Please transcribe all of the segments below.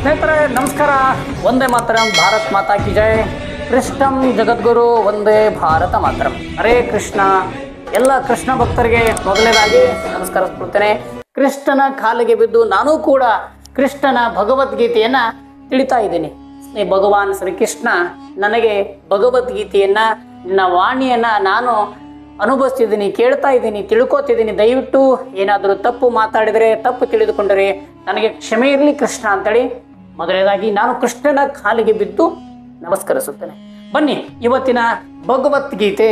ಸ್ನೇಹಿತರೆ ನಮಸ್ಕಾರ. ಒಂದೇ ಮಾತರಂ, ಭಾರತ್ ಮಾತಾ ಕಿ ಜೈ. ಕೃಷ್ಣಂ ಜಗದ್ಗುರು ಒಂದೇ ಭಾರತ ಮಾತರಂ. ಹರೇ ಕೃಷ್ಣ. ಎಲ್ಲ ಕೃಷ್ಣ ಭಕ್ತರಿಗೆ ಮೊದಲನೇದಾಗಿ ನಮಸ್ಕರಿಸ್ಕೊಳ್ತೇನೆ. ಕೃಷ್ಣನ ಕಾಲಿಗೆ ಬಿದ್ದು ನಾನು ಕೂಡ ಕೃಷ್ಣನ ಭಗವದ್ಗೀತೆಯನ್ನ ತಿಳಿತಾ ಇದ್ದೀನಿ. ಭಗವಾನ್ ಶ್ರೀಕೃಷ್ಣ ನನಗೆ ಭಗವದ್ಗೀತೆಯನ್ನ, ನನ್ನ ವಾಣಿಯನ್ನ ನಾನು ಅನುಭವಿಸ್ತಿದ್ದೀನಿ, ಕೇಳ್ತಾ ಇದ್ದೀನಿ, ತಿಳ್ಕೊತಿದ್ದೀನಿ. ದಯವಿಟ್ಟು ಏನಾದರೂ ತಪ್ಪು ಮಾತಾಡಿದರೆ, ತಪ್ಪು ತಿಳಿದುಕೊಂಡರೆ ನನಗೆ ಕ್ಷಮೆ ಇರಲಿ ಕೃಷ್ಣ ಅಂತೇಳಿ ಮೊದಲನೇದಾಗಿ ನಾನು ಕೃಷ್ಣನ ಕಾಲಿಗೆ ಬಿದ್ದು ನಮಸ್ಕರಿಸುತ್ತೇನೆ. ಬನ್ನಿ, ಇವತ್ತಿನ ಭಗವದ್ಗೀತೆ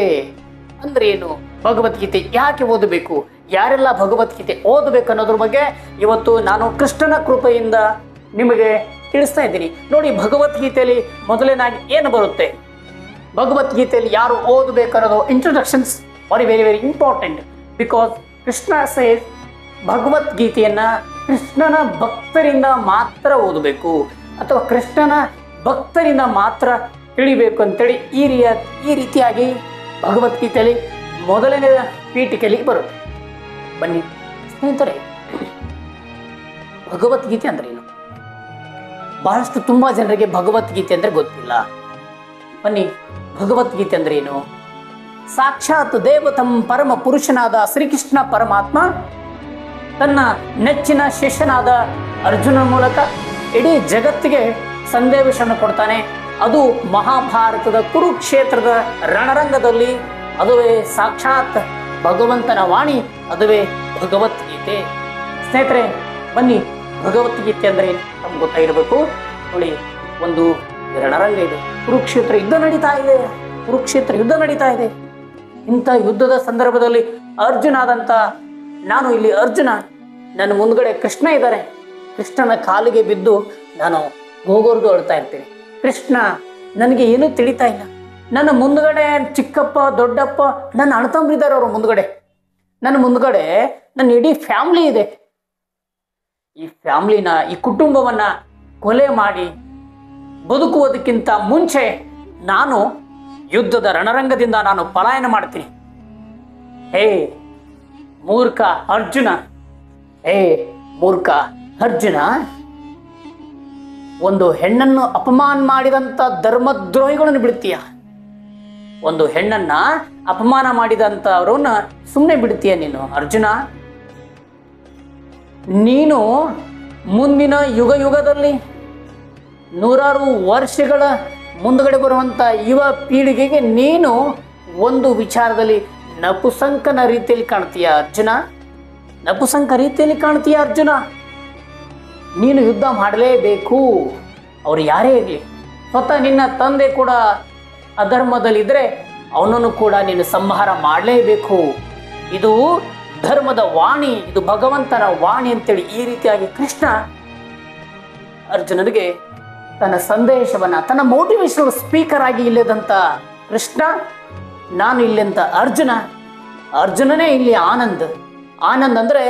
ಅಂದ್ರೆ ಏನು, ಭಗವದ್ಗೀತೆ ಯಾಕೆ ಓದಬೇಕು, ಯಾರೆಲ್ಲ ಭಗವದ್ಗೀತೆ ಓದಬೇಕು ಅನ್ನೋದ್ರ ಬಗ್ಗೆ ಇವತ್ತು ನಾನು ಕೃಷ್ಣನ ಕೃಪೆಯಿಂದ ನಿಮಗೆ ತಿಳಿಸ್ತಾ ಇದ್ದೀನಿ. ನೋಡಿ, ಭಗವದ್ಗೀತೆಯಲ್ಲಿ ಮೊದಲನೇದಾಗಿ ಏನು ಬರುತ್ತೆ, ಭಗವದ್ಗೀತೆಯಲ್ಲಿ ಯಾರು ಓದಬೇಕು ಅನ್ನೋದು introductions very very very important. Because Krishna says ಭಗವದ್ಗೀತೆಯನ್ನ ಕೃಷ್ಣನ ಭಕ್ತರಿಂದ ಮಾತ್ರ ಓದಬೇಕು ಅಥವಾ ಕೃಷ್ಣನ ಭಕ್ತರಿಂದ ಮಾತ್ರ ತಿಳಿಬೇಕು ಅಂತೇಳಿ ಈ ರೀತಿಯಾಗಿ ಭಗವದ್ಗೀತೆಯಲ್ಲಿ ಮೊದಲನೇ ಪೀಠಿಕೆಯಲ್ಲಿ ಬರುತ್ತೆ. ಬನ್ನಿ ಸ್ನೇಹಿತರೆ, ಭಗವದ್ಗೀತೆ ಅಂದ್ರೆ ಏನು? ಬಹಳಷ್ಟು ತುಂಬಾ ಜನರಿಗೆ ಭಗವದ್ಗೀತೆ ಅಂದ್ರೆ ಗೊತ್ತಿಲ್ಲ. ಬನ್ನಿ, ಭಗವದ್ಗೀತೆ ಅಂದ್ರೆ ಏನು? ಸಾಕ್ಷಾತ್ ದೇವತಂ ಪರಮ ಪುರುಷನಾದ ಶ್ರೀಕೃಷ್ಣ ಪರಮಾತ್ಮ ತನ್ನ ನೆಚ್ಚಿನ ಶಿಷ್ಯನಾದ ಅರ್ಜುನ ಮೂಲಕ ಇಡೀ ಜಗತ್ತಿಗೆ ಸಂದೇಶವನ್ನು ಕೊಡ್ತಾನೆ. ಅದು ಮಹಾಭಾರತದ ಕುರುಕ್ಷೇತ್ರದ ರಣರಂಗದಲ್ಲಿ. ಅದುವೇ ಸಾಕ್ಷಾತ್ ಭಗವಂತನ ವಾಣಿ, ಅದುವೇ ಭಗವದ್ಗೀತೆ. ಸ್ನೇಹಿತರೆ ಬನ್ನಿ, ಭಗವದ್ಗೀತೆ ಅಂದ್ರೆ ನಮ್ಗೆ ಗೊತ್ತಾಗಿರ್ಬೇಕು. ನೋಡಿ, ಒಂದು ರಣರಂಗ ಇದೆ, ಕುರುಕ್ಷೇತ್ರ ಯುದ್ಧ ನಡೀತಾ ಇದೆ. ಇಂಥ ಯುದ್ಧದ ಸಂದರ್ಭದಲ್ಲಿ ಅರ್ಜುನಾದಂಥ ನಾನು ಇಲ್ಲಿ ಅರ್ಜುನ, ನನ್ನ ಮುಂದ್ಗಡೆ ಕೃಷ್ಣ ಇದ್ದಾರೆ. ಕೃಷ್ಣನ ಕಾಲಿಗೆ ಬಿದ್ದು ನಾನು ಗೋಗೋರ್ದು ಅಳ್ತಾ ಇರ್ತೀನಿ. ಕೃಷ್ಣ, ನನಗೆ ಏನೂ ತಿಳಿತಾ ಇಲ್ಲ. ನನ್ನ ಮುಂದ್ಗಡೆ ಚಿಕ್ಕಪ್ಪ, ದೊಡ್ಡಪ್ಪ, ನನ್ನ ಅಣ್ಣತಮ್ಮರಿದ್ದಾರೆ. ಅವರು ನನ್ನ ಮುಂದ್ಗಡೆ ನನ್ನ ಇಡೀ ಫ್ಯಾಮ್ಲಿ ಇದೆ. ಈ ಫ್ಯಾಮ್ಲಿನ, ಈ ಕುಟುಂಬವನ್ನ ಕೊಲೆ ಮಾಡಿ ಬದುಕುವುದಕ್ಕಿಂತ ಮುಂಚೆ ನಾನು ಯುದ್ಧದ ರಣರಂಗದಿಂದ ನಾನು ಪಲಾಯನ ಮಾಡ್ತೀನಿ. ಹೇ ಮೂರ್ಖ ಅರ್ಜುನ, ಒಂದು ಹೆಣ್ಣನ್ನು ಅಪಮಾನ ಮಾಡಿದಂಥ ಧರ್ಮದ್ರೋಹಿಗಳನ್ನು ಬಿಡ್ತೀಯ? ಒಂದು ಹೆಣ್ಣನ್ನ ಅಪಮಾನ ಮಾಡಿದಂಥವ್ರನ್ನ ಸುಮ್ಮನೆ ಬಿಡ್ತೀಯ ನೀನು ಅರ್ಜುನ? ನೀನು ಮುಂದಿನ ಯುಗದಲ್ಲಿ ನೂರಾರು ವರ್ಷಗಳ ಮುಂದಗಡೆ ಬರುವಂಥ ಯುವ ಪೀಳಿಗೆಗೆ ನೀನು ಒಂದು ವಿಚಾರದಲ್ಲಿ ನಪುಸಂಕನ ರೀತಿಯಲ್ಲಿ ಕಾಣ್ತೀಯ ಅರ್ಜುನ. ನೀನು ಯುದ್ಧ ಮಾಡಲೇಬೇಕು. ಅವ್ರು ಯಾರೇ ಇರಲಿ, ಸ್ವತಃ ನಿನ್ನ ತಂದೆ ಕೂಡ ಅಧರ್ಮದಲ್ಲಿದ್ದರೆ ಅವನನ್ನು ಕೂಡ ನೀನು ಸಂಹಾರ ಮಾಡಲೇಬೇಕು. ಇದು ಧರ್ಮದ ವಾಣಿ, ಇದು ಭಗವಂತನ ವಾಣಿ ಅಂತೇಳಿ ಈ ರೀತಿಯಾಗಿ ಕೃಷ್ಣ ಅರ್ಜುನನಿಗೆ ತನ್ನ ಸಂದೇಶವನ್ನ, ತನ್ನ ಮೋಟಿವೇಶನಲ್ ಸ್ಪೀಕರ್ ಆಗಿ ಇಲ್ಲದಂತ ಕೃಷ್ಣ, ನಾನು ಇಲ್ಲಂತ ಅರ್ಜುನನೇ ಇಲ್ಲಿ ಆನಂದ್ ಅಂದ್ರೆ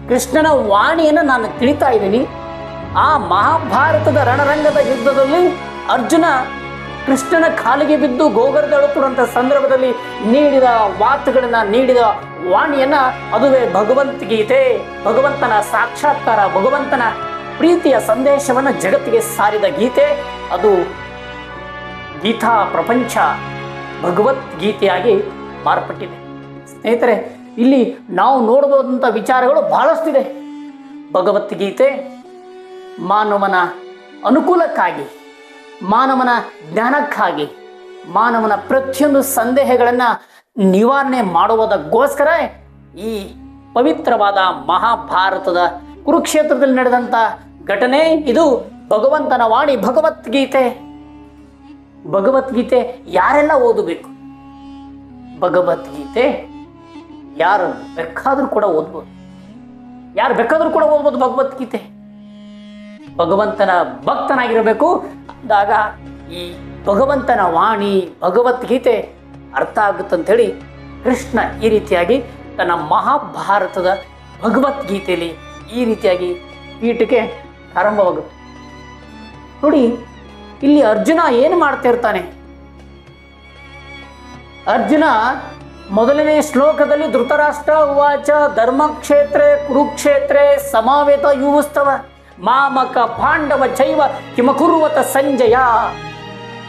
ಕೃಷ್ಣನ ವಾಣಿಯನ್ನು ನಾನು ತಿಳಿತಾ ಇದ್ದೀನಿ. ಆ ಮಹಾಭಾರತದ ರಣರಂಗದ ಯುದ್ಧದಲ್ಲಿ ಅರ್ಜುನ ಕೃಷ್ಣನ ಕಾಲಿಗೆ ಬಿದ್ದು ಗೋಗರ್ದಳುತ್ತಿರುವಂಥ ಸಂದರ್ಭದಲ್ಲಿ ನೀಡಿದ ಮಾತುಗಳನ್ನ, ನೀಡಿದ ವಾಣಿಯನ್ನ, ಅದುವೇ ಭಗವದ್ಗೀತೆ. ಭಗವಂತನ ಸಾಕ್ಷಾತ್ಕಾರ, ಭಗವಂತನ ಪ್ರೀತಿಯ ಸಂದೇಶವನ್ನು ಜಗತ್ತಿಗೆ ಸಾರಿದ ಗೀತೆ. ಅದು ಗೀತಾ ಪ್ರಪಂಚ ಭಗವದ್ಗೀತೆಯಾಗಿ ಮಾರ್ಪಟ್ಟಿದೆ. ಸ್ನೇಹಿತರೆ, ಇಲ್ಲಿ ನಾವು ನೋಡಬಹುದಂಥ ವಿಚಾರಗಳು ಬಹಳಷ್ಟಿದೆ. ಭಗವದ್ಗೀತೆ ಮಾನವನ ಅನುಕೂಲಕ್ಕಾಗಿ, ಮಾನವನ ಜ್ಞಾನಕ್ಕಾಗಿ, ಮಾನವನ ಪ್ರತಿಯೊಂದು ಸಂದೇಹಗಳನ್ನು ನಿವಾರಣೆ ಮಾಡುವುದಕ್ಕೋಸ್ಕರ ಈ ಪವಿತ್ರವಾದ ಮಹಾಭಾರತದ ಕುರುಕ್ಷೇತ್ರದಲ್ಲಿ ನಡೆದಂಥ ಘಟನೆ. ಇದು ಭಗವಂತನ ವಾಣಿ, ಭಗವದ್ಗೀತೆ ಯಾರೆಲ್ಲ ಓದಬೇಕು? ಭಗವದ್ಗೀತೆ ಯಾರು ಬೇಕಾದ್ರೂ ಕೂಡ ಓದ್ಬೋದು. ಭಗವದ್ಗೀತೆ ಭಗವಂತನ ಭಕ್ತನಾಗಿರಬೇಕು. ಅಂದಾಗ ಈ ಭಗವಂತನ ವಾಣಿ, ಭಗವದ್ಗೀತೆ ಅರ್ಥ ಆಗುತ್ತಂತ ಹೇಳಿ ಕೃಷ್ಣ ಈ ರೀತಿಯಾಗಿ ತನ್ನ ಮಹಾಭಾರತದ ಭಗವದ್ಗೀತೆಯಲ್ಲಿ ಈ ರೀತಿಯಾಗಿ ಪೀಠಿಕೆ ಆರಂಭವಾಗುತ್ತೆ. ನೋಡಿ, ಇಲ್ಲಿ ಅರ್ಜುನ ಏನು ಮಾಡ್ತಾ ಇರ್ತಾನೆ? ಅರ್ಜುನ ಮೊದಲನೇ ಶ್ಲೋಕದಲ್ಲಿ ಧೃತರಾಷ್ಟ್ರ ಉವಾಚ ಧರ್ಮಕ್ಷೇತ್ರೇ ಕುರುಕ್ಷೇತ್ರೇ ಸಮಾವೇತ ಯುವಸ್ತವ ಮಾಮಕ ಪಾಂಡವ ಚೈವ ಕಿಮಕುರ್ವತ ಸಂಜಯ.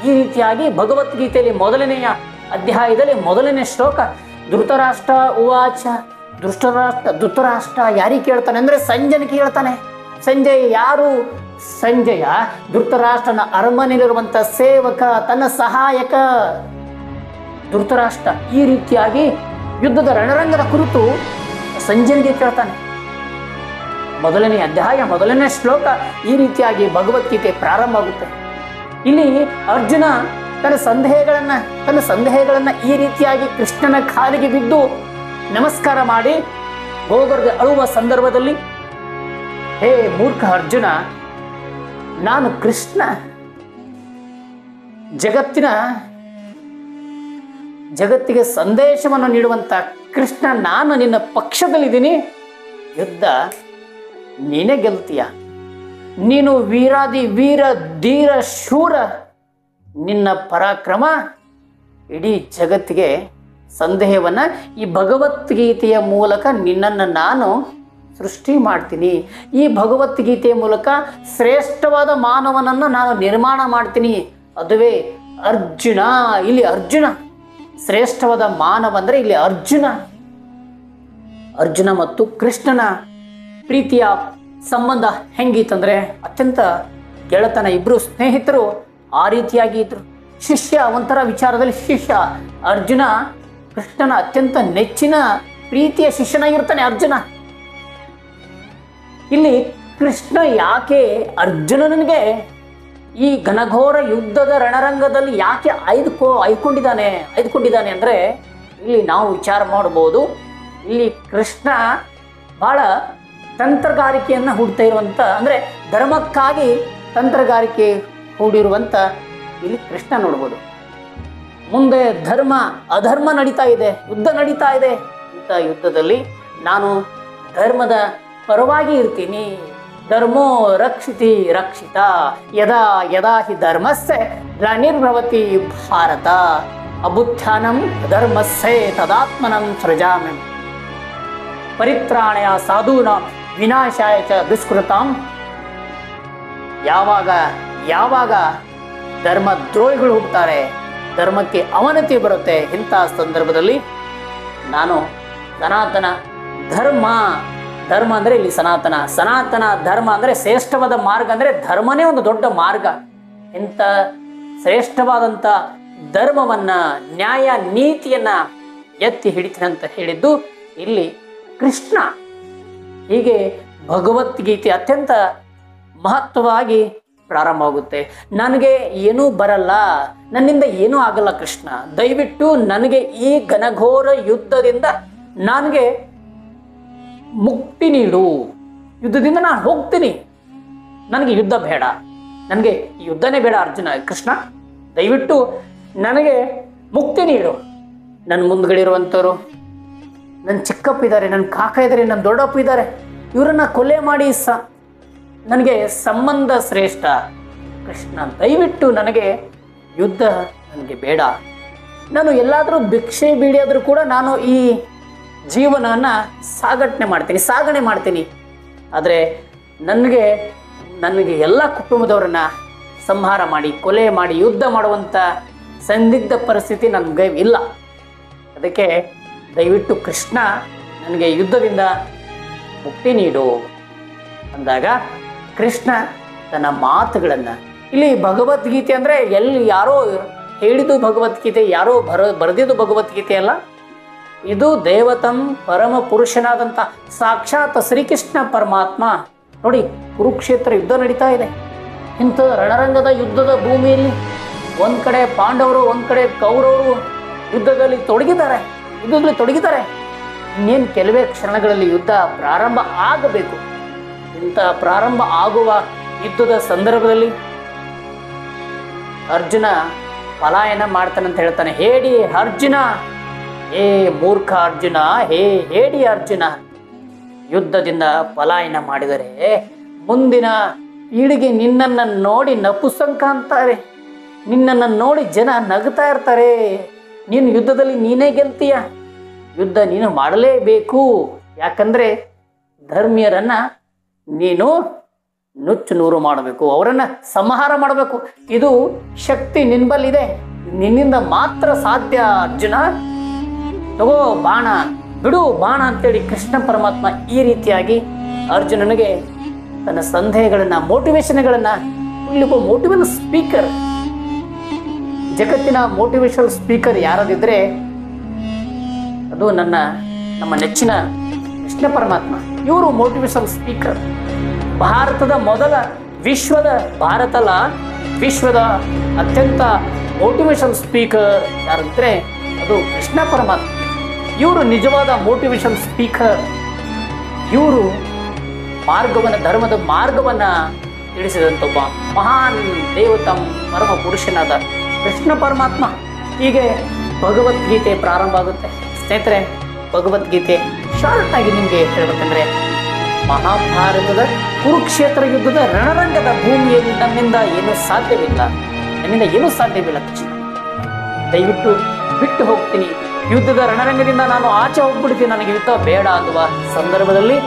ಈ ರೀತಿಯಾಗಿ ಭಗವದ್ಗೀತೆಯಲ್ಲಿ ಮೊದಲನೆಯ ಅಧ್ಯಾಯದಲ್ಲಿ ಮೊದಲನೇ ಶ್ಲೋಕ, ಧೃತರಾಷ್ಟ್ರ ಉವಾಚ. ಧೃತರಾಷ್ಟ್ರ ಯಾರಿಗೆ ಕೇಳ್ತಾನೆ ಅಂದರೆ ಸಂಜಯನಿಗೆ ಕೇಳ್ತಾನೆ. ಸಂಜಯ ಯಾರು? ಸಂಜಯ ಧೃತರಾಷ್ಟ್ರನ ಅರಮನೆಯಲ್ಲಿರುವಂಥ ಸೇವಕ, ತನ್ನ ಸಹಾಯಕ ಧೃತರಾಷ್ಟ್ರ. ಈ ರೀತಿಯಾಗಿ ಯುದ್ಧದ ರಣರಂಗದ ಕುರಿತು ಸಂಜಯನಿಗೆ ಕೇಳ್ತಾನೆ. ಮೊದಲನೇ ಅಧ್ಯಾಯ ಮೊದಲನೇ ಶ್ಲೋಕ ಈ ರೀತಿಯಾಗಿ ಭಗವದ್ಗೀತೆ ಪ್ರಾರಂಭ ಆಗುತ್ತೆ. ಇಲ್ಲಿ ಅರ್ಜುನ ತನ್ನ ಸಂದೇಹಗಳನ್ನ ಈ ರೀತಿಯಾಗಿ ಕೃಷ್ಣನ ಕಾಲಿಗೆ ಬಿದ್ದು ನಮಸ್ಕಾರ ಮಾಡಿ ಗೋಗರ್ಗೆ ಅಳುವ ಸಂದರ್ಭದಲ್ಲಿ, ಹೇ ಮೂರ್ಖ ಅರ್ಜುನ, ನಾನು ಕೃಷ್ಣ, ಜಗತ್ತಿಗೆ ಸಂದೇಶವನ್ನು ನೀಡುವಂತ ಕೃಷ್ಣ, ನಾನು ನಿನ್ನ ಪಕ್ಷದಲ್ಲಿದ್ದೀನಿ. ಯುದ್ಧ ನೀನೇ ಗೆಲ್ತೀಯ. ನೀನು ವೀರಾದಿ ವೀರ ಧೀರ ಶೂರ. ನಿನ್ನ ಪರಾಕ್ರಮ ಇಡೀ ಜಗತ್ತಿಗೆ ಸಂದೇಹವನ್ನು ಈ ಭಗವದ್ಗೀತೆಯ ಮೂಲಕ ನಿನ್ನನ್ನು ನಾನು ಸೃಷ್ಟಿ ಮಾಡ್ತೀನಿ. ಈ ಭಗವದ್ಗೀತೆಯ ಮೂಲಕ ಶ್ರೇಷ್ಠವಾದ ಮಾನವನನ್ನು ನಾನು ನಿರ್ಮಾಣ ಮಾಡ್ತೀನಿ. ಅದುವೇ ಅರ್ಜುನ. ಇಲ್ಲಿ ಅರ್ಜುನ ಶ್ರೇಷ್ಠವಾದ ಮಾನವ ಅಂದರೆ ಇಲ್ಲಿ ಅರ್ಜುನ ಮತ್ತು ಕೃಷ್ಣನ ಪ್ರೀತಿಯ ಸಂಬಂಧ ಹೆಂಗಿತ್ತಂದ್ರೆ ಅತ್ಯಂತ ಗೆಳತನ. ಇಬ್ರು ಸ್ನೇಹಿತರು ಆ ರೀತಿಯಾಗಿ ಇದ್ರು. ಶಿಷ್ಯ ಒಂಥರ ವಿಚಾರದಲ್ಲಿ ಶಿಷ್ಯ. ಅರ್ಜುನ ಕೃಷ್ಣನ ಅತ್ಯಂತ ನೆಚ್ಚಿನ ಪ್ರೀತಿಯ ಶಿಷ್ಯನಾಗಿರ್ತಾನೆ ಅರ್ಜುನ. ಇಲ್ಲಿ ಕೃಷ್ಣ ಯಾಕೆ ಅರ್ಜುನನಿಗೆ ಈ ಘನಘೋರ ಯುದ್ಧದ ರಣರಂಗದಲ್ಲಿ ಯಾಕೆ ಆಯ್ದುಕೊಂಡಿದ್ದಾನೆ ಅಂದರೆ ಇಲ್ಲಿ ನಾವು ವಿಚಾರ ಮಾಡಬಹುದು. ಇಲ್ಲಿ ಕೃಷ್ಣ ಬಹಳ ತಂತ್ರಗಾರಿಕೆಯನ್ನು ಹೂಡ್ತಾ ಇರುವಂಥ, ಅಂದರೆ ಧರ್ಮಕ್ಕಾಗಿ ತಂತ್ರಗಾರಿಕೆ ಹೂಡಿರುವಂಥ ಇಲ್ಲಿ ಕೃಷ್ಣ ನೋಡ್ಬೋದು. ಮುಂದೆ ಧರ್ಮ ಅಧರ್ಮ ನಡೀತಾ ಇದೆ, ಯುದ್ಧ ನಡೀತಾ ಇದೆ. ಇಂಥ ಯುದ್ಧದಲ್ಲಿ ನಾನು ಧರ್ಮದ ಪರವಾಗಿ ಇರ್ತೀನಿ. ಧರ್ಮೋ ರಕ್ಷಿತಿ ರಕ್ಷಿತ ಯದಾ ಯದಾ ಹಿ ಧರ್ಮಸ್ಯ ಗ್ಲಾನಿರ್ಭವತಿ ಭಾರತ ಅಬುತ್ಥಾನಂ ಧರ್ಮಸ್ಯ ತದಾತ್ಮನಂ ಸೃಜಾಮಿ ಪರಿತ್ರಾಣಯ ಸಾಧೂನಾಂ ವಿನಾಶಾಯ ಚ ದುಷ್ಕೃತಾಂ. ಯಾವಾಗ ಧರ್ಮದ್ರೋಹಿಗಳು ಹುಟ್ಟುತ್ತಾರೆ, ಧರ್ಮಕ್ಕೆ ಅವನತಿ ಬರುತ್ತೆ, ಇಂಥ ಸಂದರ್ಭದಲ್ಲಿ ನಾನು ಸನಾತನ ಧರ್ಮ ಅಂದರೆ ಇಲ್ಲಿ ಸನಾತನ ಧರ್ಮ ಅಂದರೆ ಶ್ರೇಷ್ಠವಾದ ಮಾರ್ಗ, ಅಂದರೆ ಧರ್ಮನೇ ಒಂದು ದೊಡ್ಡ ಮಾರ್ಗ. ಇಂಥ ಶ್ರೇಷ್ಠವಾದಂಥ ಧರ್ಮವನ್ನ, ನ್ಯಾಯ ನೀತಿಯನ್ನ ಎತ್ತಿ ಹಿಡಿತೀನಿ ಅಂತ ಹೇಳಿದ್ದು ಇಲ್ಲಿ ಕೃಷ್ಣ. ಹೀಗೆ ಭಗವದ್ಗೀತೆ ಅತ್ಯಂತ ಮಹತ್ವವಾಗಿ ಪ್ರಾರಂಭವಾಗುತ್ತೆ. ನನಗೆ ಏನೂ ಬರಲ್ಲ, ನನ್ನಿಂದ ಏನೂ ಆಗಲ್ಲ ಕೃಷ್ಣ, ದಯವಿಟ್ಟು ನನಗೆ ಈ ಘನಘೋರ ಯುದ್ಧದಿಂದ ನನಗೆ ಮುಕ್ತಿ ನೀಡು. ಯುದ್ಧದಿಂದ ನಾನು ಹೋಗ್ತೀನಿ, ನನಗೆ ಯುದ್ಧ ಬೇಡ, ನನಗೆ ಯುದ್ಧನೇ ಬೇಡ ಅರ್ಜುನ ಕೃಷ್ಣ, ದಯವಿಟ್ಟು ನನಗೆ ಮುಕ್ತಿ ನೀಡು. ನನ್ನ ಮುಂದ್ಗಡೆ ಇರುವಂಥವ್ರು, ನನ್ನ ಚಿಕ್ಕಪ್ಪ ಇದ್ದಾರೆ, ನನ್ನ ಕಾಕ ಇದ್ದಾರೆ, ನನ್ನ ದೊಡ್ಡಪ್ಪ ಇದ್ದಾರೆ, ಇವರನ್ನು ಕೊಲೆ ಮಾಡಿ ನನಗೆ ಸಂಬಂಧ ಶ್ರೇಷ್ಠ ಕೃಷ್ಣ, ದಯವಿಟ್ಟು ನನಗೆ ಯುದ್ಧ ನನಗೆ ಬೇಡ. ನಾನು ಎಲ್ಲಾದರೂ ಭಿಕ್ಷೆ ಬೀಡಿಯಾದರೂ ಕೂಡ ನಾನು ಈ ಜೀವನವನ್ನು ಸಾಗಣೆ ಮಾಡ್ತೀನಿ. ಆದರೆ ನನಗೆ ಎಲ್ಲ ಕುಟುಂಬದವರನ್ನು ಸಂಹಾರ ಮಾಡಿ, ಕೊಲೆ ಮಾಡಿ, ಯುದ್ಧ ಮಾಡುವಂಥ ಸಂದಿಗ್ಧ ಪರಿಸ್ಥಿತಿ ನನಗೆ ಇಲ್ಲ. ಅದಕ್ಕೆ ದಯವಿಟ್ಟು ಕೃಷ್ಣ ನನಗೆ ಯುದ್ಧದಿಂದ ಮುಕ್ತಿ ನೀಡು ಅಂದಾಗ ಕೃಷ್ಣ ತನ್ನ ಮಾತುಗಳನ್ನು, ಇಲ್ಲಿ ಭಗವದ್ಗೀತೆ ಅಂದರೆ ಯಾರೋ ಹೇಳಿದ್ದು ಭಗವದ್ಗೀತೆ, ಯಾರೋ ಬರೆದಿದ್ದು ಭಗವದ್ಗೀತೆ ಅಲ್ಲ. ಇದು ದೇವತಂ ಪರಮ ಪುರುಷನಾದಂಥ ಸಾಕ್ಷಾತ್ ಶ್ರೀಕೃಷ್ಣ ಪರಮಾತ್ಮ. ನೋಡಿ, ಕುರುಕ್ಷೇತ್ರ ಯುದ್ಧ ನಡೀತಾ ಇದೆ. ಇಂಥ ರಣರಂಗದ ಯುದ್ಧದ ಭೂಮಿಯಲ್ಲಿ ಒಂದು ಕಡೆ ಪಾಂಡವರು, ಒಂದು ಕಡೆ ಕೌರವರು ಯುದ್ಧದಲ್ಲಿ ತೊಡಗಿದ್ದಾರೆ. ಇನ್ನೇನು ಕೆಲವೇ ಕ್ಷಣಗಳಲ್ಲಿ ಯುದ್ಧ ಪ್ರಾರಂಭ ಆಗಬೇಕು. ಇಂಥ ಪ್ರಾರಂಭ ಆಗುವ ಯುದ್ಧದ ಸಂದರ್ಭದಲ್ಲಿ ಅರ್ಜುನ ಪಲಾಯನ ಮಾಡ್ತಾನಂತ ಹೇಳ್ತಾನೆ. ಹೇಳಿ ಅರ್ಜುನ, ಹೇ ಮೂರ್ಖ ಅರ್ಜುನ, ಹೇಳಿ ಅರ್ಜುನ, ಯುದ್ಧದಿಂದ ಪಲಾಯನ ಮಾಡಿದರೆ ಮುಂದಿನ ಪೀಳಿಗೆ ನಿನ್ನನ್ನು ನೋಡಿ ನಪುಸಂಕ ಅಂತಾರೆ, ನಿನ್ನನ್ನು ನೋಡಿ ಜನ ನಗ್ತಾ ಇರ್ತಾರೆ. ನೀನು ಯುದ್ಧದಲ್ಲಿ ನೀನೇ ಗೆಲ್ತೀಯ, ಯುದ್ಧ ನೀನು ಮಾಡಲೇಬೇಕು. ಯಾಕಂದರೆ ಧರ್ಮೀಯರನ್ನು ನೀನು ನುಚ್ಚು ನೂರು ಮಾಡಬೇಕು, ಅವರನ್ನ ಸಂಹಾರ ಮಾಡಬೇಕು. ಇದು ಶಕ್ತಿ ನಿನ್ಬಲ್ಲಿದೆ, ನಿನ್ನಿಂದ ಮಾತ್ರ ಸಾಧ್ಯ ಅರ್ಜುನ. ತಗೋ ಬಾಣ, ಬಿಡು ಬಾಣ ಅಂತೇಳಿ ಕೃಷ್ಣ ಪರಮಾತ್ಮ ಈ ರೀತಿಯಾಗಿ ಅರ್ಜುನನಿಗೆ ತನ್ನ ಸಂದೇಹಗಳನ್ನ, ಮೋಟಿವೇಶನ್ಗಳನ್ನ, ಇಲ್ಲಿಗೂ ಮೋಟಿವೇಶನ್ ಸ್ಪೀಕರ್, ಜಗತ್ತಿನ ಮೋಟಿವೇಶನಲ್ ಸ್ಪೀಕರ್ ಯಾರದಿದ್ರೆ ಅದು ನಮ್ಮ ನೆಚ್ಚಿನ ಕೃಷ್ಣ ಪರಮಾತ್ಮ. ಇವರು ಮೋಟಿವೇಶನಲ್ ಸ್ಪೀಕರ್. ಭಾರತದ ಮೊದಲ ವಿಶ್ವದ ಅತ್ಯಂತ ಮೋಟಿವೇಶನಲ್ ಸ್ಪೀಕರ್ ಯಾರಂದ್ರೆ ಅದು ಕೃಷ್ಣ ಪರಮಾತ್ಮ. ಇವರು ನಿಜವಾದ ಮೋಟಿವೇಶನ್ ಸ್ಪೀಕರ್. ಇವರು ಧರ್ಮದ ಮಾರ್ಗವನ್ನ ತಿಳಿಸಿದಂತೊಬ್ಬ ಮಹಾನ್ ದೇವತಂ ಪರಮ ಪುರುಷನಾದ ಕೃಷ್ಣ ಪರಮಾತ್ಮ. ಹೀಗೆ ಭಗವದ್ಗೀತೆ ಪ್ರಾರಂಭ ಆಗುತ್ತೆ. ಸ್ನೇಹಿತರೆ, ಭಗವದ್ಗೀತೆ ಶಾರ್ಟ್ ಆಗಿ ನಿಮಗೆ ಹೇಳ್ಬೇಕಂದ್ರೆ, ಮಹಾಭಾರತದ ಕುರುಕ್ಷೇತ್ರ ಯುದ್ಧದ ರಣರಂಗದ ಭೂಮಿಯಲ್ಲಿ ನನ್ನಿಂದ ಏನೂ ಸಾಧ್ಯವಿಲ್ಲ ಕೃಷ್ಣ. ದಯವಿಟ್ಟು ಬಿಟ್ಟು ಹೋಗ್ತೀನಿ, ಯುದ್ಧದ ರಣರಂಗದಿಂದ ನಾನು ಆಚೆ ಹೋಗ್ಬಿಡ್ತೀನಿ, ನನಗೆ ಯುದ್ಧ ಬೇಡ ಅನ್ನುವ ಸಂದರ್ಭದಲ್ಲಿ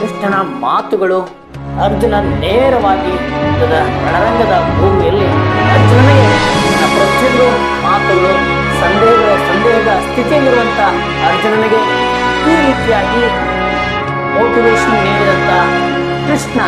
ಕೃಷ್ಣನ ಮಾತುಗಳು ಅರ್ಜುನ ನೇರವಾಗಿ ಯುದ್ಧದ ರಣರಂಗದ ಭೂಮಿಯಲ್ಲಿ ಅರ್ಜುನನಿಗೆ ಪ್ರತಿಯೊಂದು ಮಾತುಗಳು ಸಂದೇಹದ ಸ್ಥಿತಿಯಲ್ಲಿರುವಂಥ ಅರ್ಜುನನಿಗೆ ಈ ರೀತಿಯಾಗಿ ಮೋಟಿವೇಶನ್ ನೀಡಿದಂಥ ಕೃಷ್ಣ